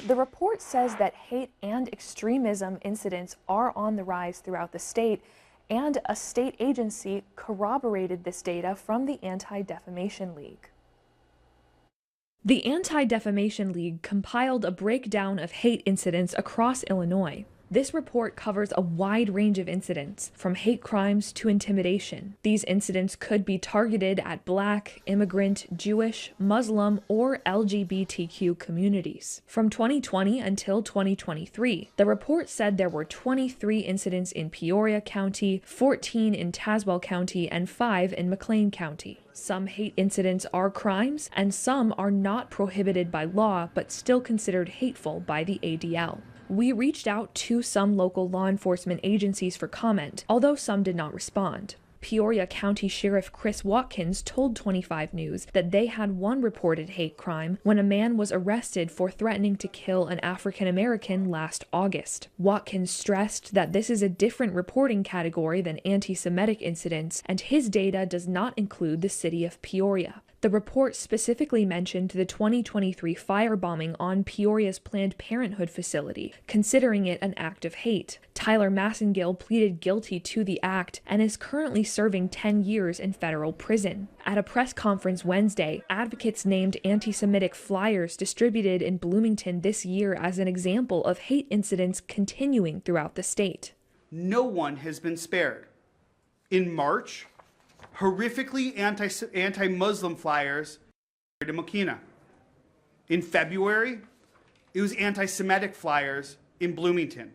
The report says that hate and extremism incidents are on the rise throughout the state, and a state agency corroborated this data from the Anti-Defamation League. The Anti-Defamation League compiled a breakdown of hate incidents across Illinois. This report covers a wide range of incidents, from hate crimes to intimidation. These incidents could be targeted at Black, immigrant, Jewish, Muslim, or LGBTQ communities. From 2020 until 2023, the report said there were 23 incidents in Peoria County, 14 in Tazewell County, and 5 in McLean County. Some hate incidents are crimes, and some are not prohibited by law but still considered hateful by the ADL. We reached out to some local law enforcement agencies for comment, although some did not respond. Peoria County Sheriff Chris Watkins told 25 News that they had one reported hate crime when a man was arrested for threatening to kill an African American last August. Watkins stressed that this is a different reporting category than anti-Semitic incidents, and his data does not include the city of Peoria. The report specifically mentioned the 2023 firebombing on Peoria's Planned Parenthood facility, considering it an act of hate. Tyler Massengill pleaded guilty to the act and is currently serving 10 years in federal prison. At a press conference Wednesday, advocates named anti-Semitic flyers distributed in Bloomington this year as an example of hate incidents continuing throughout the state. No one has been spared. In March, horrifically anti-Muslim flyers in Mokina. In February, it was anti-Semitic flyers in Bloomington.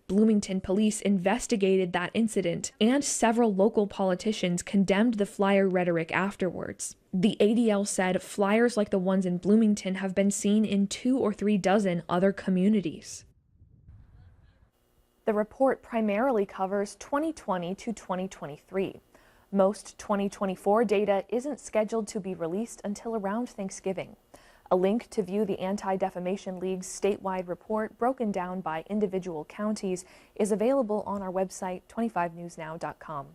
Bloomington police investigated that incident, and several local politicians condemned the flyer rhetoric afterwards. The ADL said flyers like the ones in Bloomington have been seen in 2 or 3 dozen other communities. The report primarily covers 2020 to 2023. Most 2024 data isn't scheduled to be released until around Thanksgiving. A link to view the Anti-Defamation League's statewide report broken down by individual counties is available on our website, 25newsnow.com.